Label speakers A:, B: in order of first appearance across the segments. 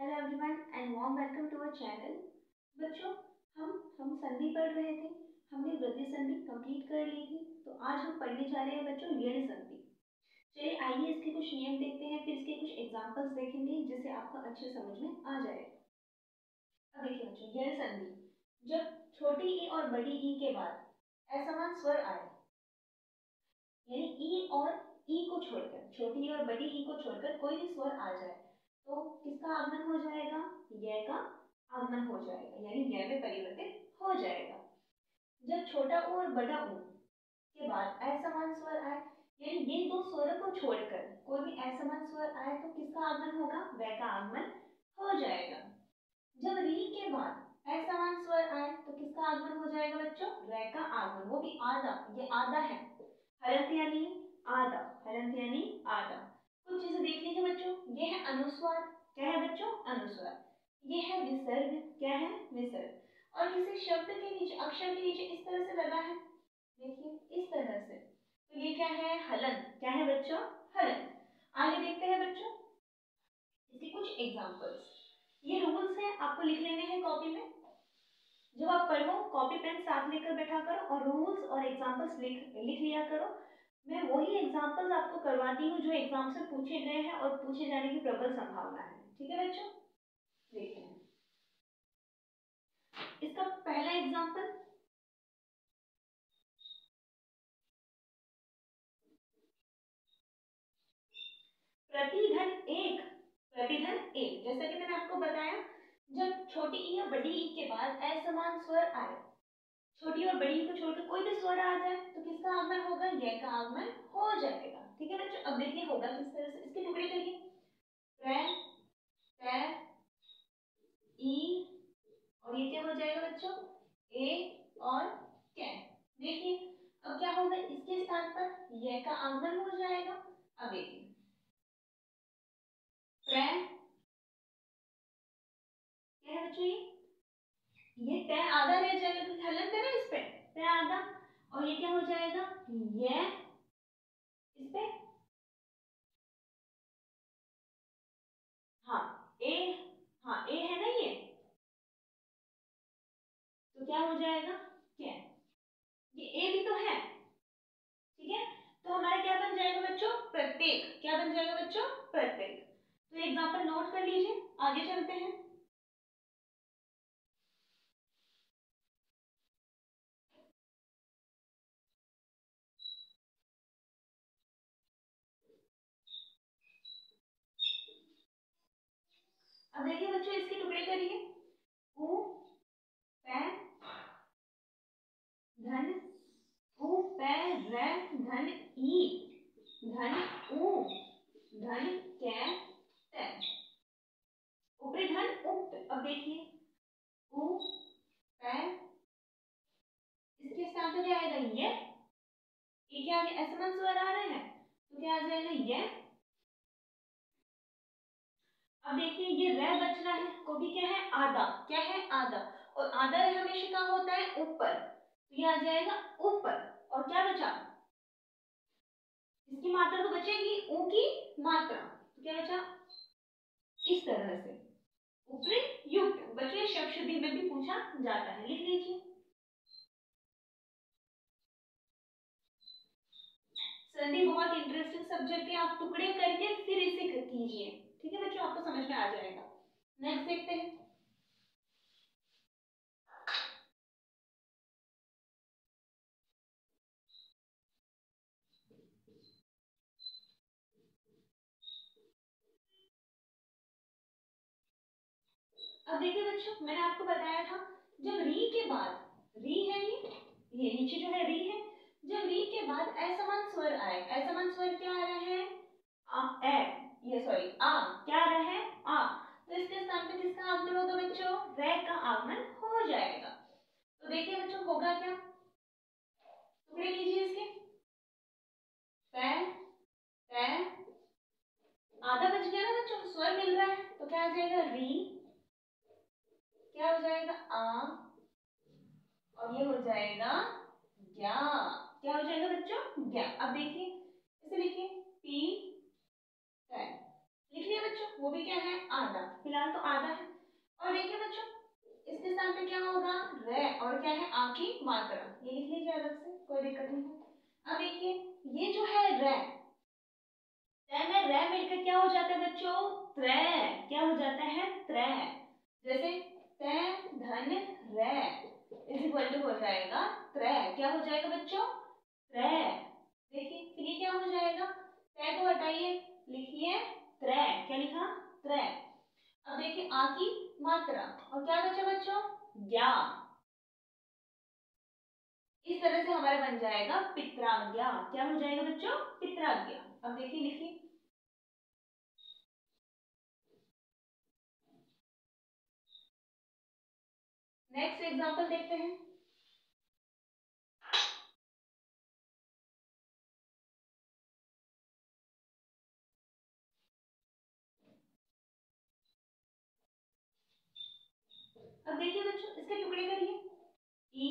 A: Hello everyone and warm welcome to our channel. बच्चों, हम संधि पढ़ रहे थे। हमने वृद्धि संधि कंप्लीट कर ली थी। तो आज हम पढ़ने जा रहे हैं बच्चों ऋण संधि। चलिए आइए इसके कुछ नियम देखते हैं, फिर इसके कुछ एग्जांपल्स देखेंगे जिससे आपको अच्छे समझ में आ जाएगा। अब देखिए बच्चों, ऋण संधि, जब छोटी ई और बड़ी ई के बाद असमान स्वर आए, यानी ई और ई को छोड़कर, छोटी ई और बड़ी ई को छोड़कर कोई भी स्वर आ जाए तो किसका आगमन हो जाएगा? य का आगमन हो जाएगा, यानी य में परिवर्तित हो जाएगा। जब छोटा ऊ और बड़ा ऊ के बाद असमान स्वर आए, यानी ये दो स्वरों को छोड़कर कोई भी असमान स्वर आए तो किसका आगमन होगा? व का आगमन हो जाएगा। जब री के बाद असमान स्वर आए तो किसका आगमन हो जाएगा बच्चों? र का आगमन, वो भी आधा, ये आधा है, हलंत यानी आधा, हलंत यानी आधा। कुछ चीजें देख लीजिए बच्चों, ये है अनुस्वार, क्या है बच्चों? अनुस्वार। ये है विसर्ग, क्या है? विसर्ग। और किसी शब्द के नीचे, अक्षर के नीचे इस तरह से लगा है, देखिए इस तरह से, तो ये क्या है? हलंत, क्या है बच्चों? हलंत। आगे देखते हैं बच्चों इसके कुछ एग्जांपल्स। ये रूल्स हैं, आपको लिख लेने हैं कॉपी में। जब आप पढ़ो कॉपी पेन साथ लेकर बैठा करो और रूल्स और एग्जांपल्स लिख लिया करो। मैं वही एग्जांपल्स आपको करवाती हूँ जो एग्जाम से पूछे गए हैं और पूछे जाने की प्रबल संभावना है। ठीक है बच्चों, देखते हैं इसका पहला एग्जांपल। प्रतिधन एक, प्रतिधन एक, जैसा कि मैंने आपको बताया, जब छोटी ई या बड़ी ई के बाद असमान स्वर आए, छोटी और बड़ी को छोड़कर कोई भी स्वर आ जाए तो किसका आगमन होगा? य का आगमन हो जाएगा। ठीक है बच्चों, अब देखिए होगा किस तरह से, इसके टुकड़े करिए। रे, टे, ई, और ये क्या हो जाएगा बच्चों? ए और कै। देखिए अब क्या होगा, इसके स्थान पर य का आगमन हो जाएगा। अब देखिए प्रे, क्या है बच्चों? ये तय आधा रह जाएगा क्योंकि हलंत है ना इस पे, तय आधा। और ये क्या हो जाएगा? ये इस पे, हाँ ए, हाँ ए है ना ये, तो क्या हो जाएगा? क्या, ये ए भी तो है। ठीक है, तो हमारा क्या बन जाएगा बच्चों? प्रत्येक। क्या बन जाएगा बच्चों? प्रत्येक। तो एग्जांपल नोट कर लीजिए, आगे चलते हैं। अब देखिए बच्चों इसके टुकड़े करिए। उ, पै, धन, उ, पै, रै, धन, ई, धन, उ, धन, कै, तै। ऊपरी धन उक्त। अब देखिए उ, पै, इसके स्थान पर क्या आएगा? ये क्या आगे असमान स्वर आ रहे हैं तो क्या आ जाएगा? ये। अब देखिए ये रह बच रहा है, को भी क्या है? आधा, क्या है? आधा। और आधा रह हमेशा कहाँ होता है? ऊपर, तो ये आ जाएगा ऊपर। और क्या बचा? इसकी मात्रा तो बचेगी, ऊ की मात्रा, तो क्या बचा? इस तरह से ऊपरी युक्त। बच्चों शब्द शुद्धि में भी पूछा जाता है, लिख लीजिए। संधि बहुत इंटरेस्टिंग सब्जेक्ट है, आप टुकड़े करके फिर इसे कीजिए। ठीक है बच्चों, आपको समझ में आ जाएगा। नेक्स्ट देखते हैं। अब देखिए बच्चों, मैंने आपको बताया था जब री के बाद, री है ये नीचे जो है री है, जब री के बाद असमान स्वर आए, असमान स्वर क्या आ रहे हैं? आ, ए, ये सॉरी आ, क्या आ रहा है? आ, तो इसके स्थान पे किसका आगमन होगा बच्चों? रे का आगमन हो जाएगा। तो देखिए बच्चों होगा क्या, टुकड़े कीजिए इसके। पै, पै, आधा बच गया ना बच्चों, स्वर मिल रहा है तो क्या आ जाएगा? री, क्या हो जाएगा? आ, और ये हो जाएगा ज्ञा। क्या हो जाएगा बच्चों? ज्ञा। अब देखिए इसे लिखिए पी, लिख लिया बच्चों, वो भी क्या है, आधा, फिलहाल तो आधा है। और देखिए बच्चों इसके स्थान पे क्या होगा, रे, और क्या है, आ की मात्रा, ये लिख लीजिए अलग से, कोई दिक्कत नहीं है। अब देखिए ये जो है रे, में रे मिलकर क्या हो जाता है बच्चों, त्रै, क्या हो जाता है, त्रै। जैसे तै धन रे इज इक्वल टू हो जाएगा त्रै, क्या हो जाएगा बच्चों, त्रै। देखिए फिर ये क्या हो जाएगा, तै को हटाइए, लिखिए त्रै, क्या लिखा, त्रै। अब देखिए आ की मात्रा, और क्या बचा बच्चों, ज्ञा। इस तरह से हमारा बन जाएगा पित्राज्ञा, क्या हो जाएगा बच्चों, पित्राज्ञा। अब देखिए लिखिए, नेक्स्ट एग्जांपल देखते हैं। अब देखिए बच्चों इसके टुकड़े करिए, ई,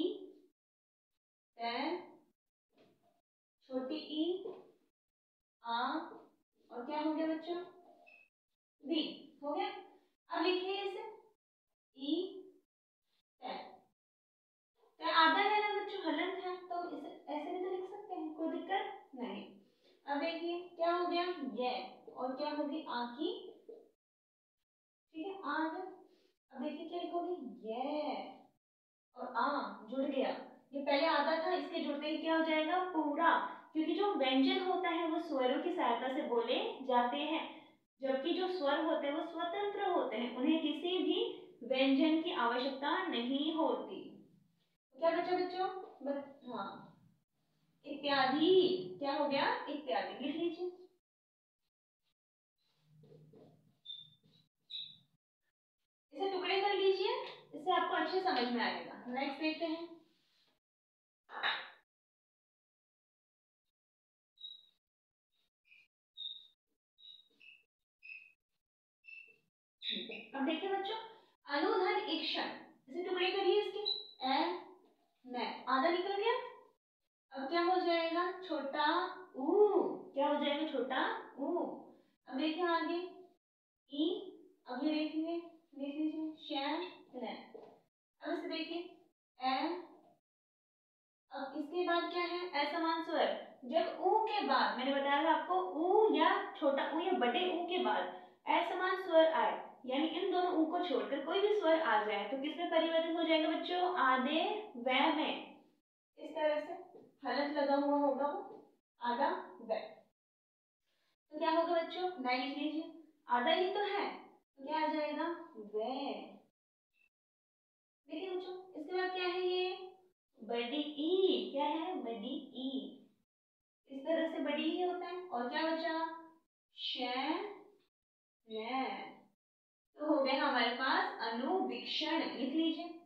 A: टे, छोटी ई, आ, और क्या हो गया बच्चों, दी, हो गया। अब लिखिए इसे, ई, टे, टे आधा है ना बच्चों, हलंत है, तो इसे ऐसे भी तो लिख सकते हैं, कोई दिक्कत नहीं। अब देखिए क्या हो गया, ये, और क्या होगी, आ की, ठीक है, आ गया। अब देखिए क्या लिखोगे, ये और आ जुड़ गया, ये पहले आधा था, इसके जुड़ते ही क्या हो जाएगा, पूरा। क्योंकि जो व्यंजन होता है वो स्वरों की सहायता से बोले जाते हैं, जबकि जो स्वर होते हैं वो स्वतंत्र होते हैं, उन्हें किसी भी व्यंजन की आवश्यकता नहीं होती। क्या बच्चा बच्चों, हाँ, इत्यादि, क्या हो गया, इत्यादि, लिख लीजिए। इसे टुकड़े कर लीजिए, इससे आपको अच्छे समझ में आएगा। नेक्स्ट देखते हैं। अब देखिए बच्चों, अनुधन इक्षण, इसे टुकड़े करिए इसके, ए, न, आधा निकल गया। अब क्या हो जाएगा, छोटा ऊ, क्या हो जाएगा, छोटा ऊ। अब देखिए आगे, ई, अब ये देखिए, देख लीजिए, शैन, न। अब इसे देखिए, ए, अब इसके बाद क्या है, असमान स्वर। जब ऊ के बाद, मैंने बताया था आपको, ऊ या छोटा ऊ या बड़े ऊ के बाद असमान स्वर आए, यानी इन दोनों ऊ को छोड़कर कोई भी स्वर आ जाए, तो किसमें परिवर्तित हो जाएगा बच्चों, आधे व में। इस तरह से हलंत लगा हुआ होगा वो, आधा व, तो क्या होगा बच्चों, नहीं लिख लीजिए, आधा ही तो है, तो क्या आ जाएगा, वे। देखिए बच्चों इसके बाद क्या है, ये बड़ी ई, क्या है, बड़ी ई, इस तरह से बड़ी ई होता है। और क्या बचा, श, न, तो हो गया हमारे पास अनुवीक्षण, लिख लीजिए।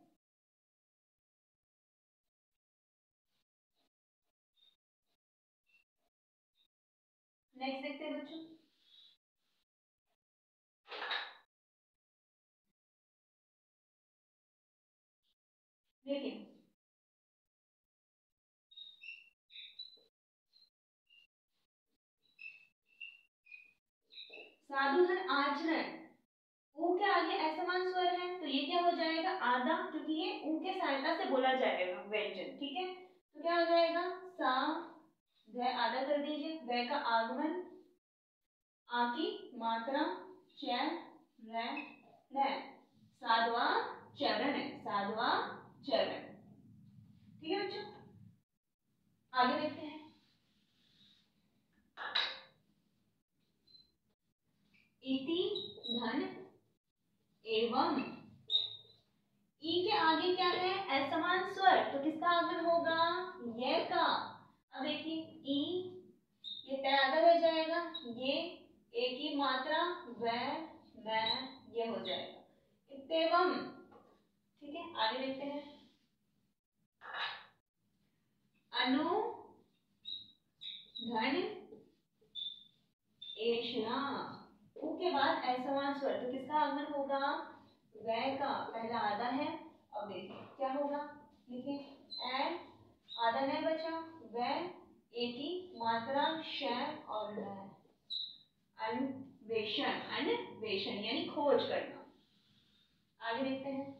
A: नेक्स्ट देखते हैं बच्चों, देखिए साधुधन आचरण, ऊ के आगे असमान स्वर है, तो ये क्या हो जाएगा, आधा, क्योंकि ये ऊ के सहायता से बोला जाएगा व्यंजन, ठीक है। तो क्या हो जाएगा, सा, ध, आधा कर दीजिए, व का आगमन, आ की मात्रा, च, र, न, साधवा चरण, साधवा चरण, ठीक है बच्चों। आगे देखते हैं, इति, धन, एवं, ई के आगे क्या है, असमान स्वर, तो किसका आगमन होगा, ये का। अब देखिए ई, ये तय आधा रह जाएगा, ये ए की मात्रा, मैं, ये हो जाएगा इत्तेवम, ठीक है। आगे देखते हैं, अनु, धन, एषणा, उ के बाद असमान स्वर, तो किसका आगमन होगा, वै का, पहला आधा है। अब देखिए क्या होगा, लिखिए ए, आधा नहीं बचा, वै, ए की मात्रा, श और न, वेशन, अन्वेषण यानी खोज करना। आगे देखते हैं।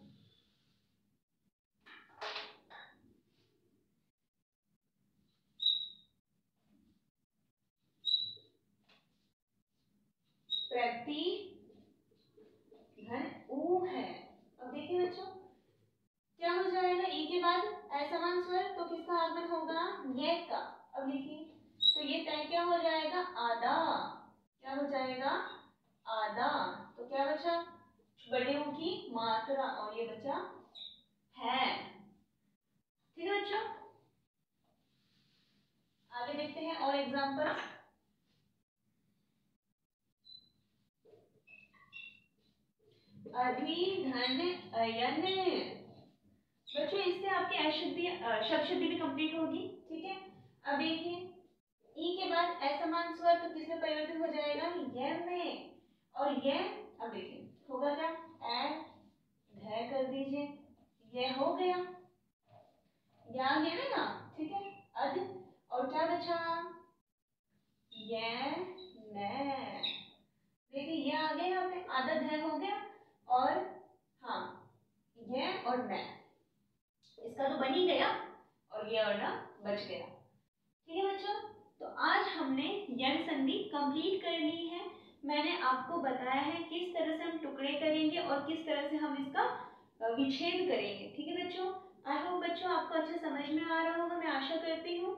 A: प्रति धन ऊ है। अब देखिए बच्चों क्या हो जाएगा, ई के बाद असमान स्वर तो किसका आगमन होगा, ये का। अब लिखिए तो ये तय क्या हो जाएगा, आधा। क्या हो जाएगा, आधा। तो क्या बचा, बड़े ऊ की मात्रा और ये बचा है। ठीक है बच्चों, आगे देखते हैं और एग्जांपल। अधिधन अयन। बच्चों इससे आपकी अशुद्धि शब्द शुद्धि भी कंप्लीट होगी। ठीक है, अब देखिए ई के बाद असमान स्वर तो किसमें परिवर्तित हो जाएगा, य में। और ये अब देखिए होगा क्या, ए ध कर दीजिए, ये हो गया, ये आ गया ना। ठीक है, अध और क्या बचा, ये न। देखिए ये आ गया यहाँ पे, आधा ध हो गया और हाँ ये और न, इसका तो बन ही गया और ये और ना बच गया। ठीक है बच्चों, तो आज हमने यण संधि कंप्लीट कर ली है। मैंने आपको बताया है किस तरह से हम टुकड़े करेंगे और किस तरह से हम इसका विच्छेद करेंगे। ठीक है बच्चों, आई होप बच्चों आपको अच्छा समझ में आ रहा होगा, मैं आशा करती हूँ।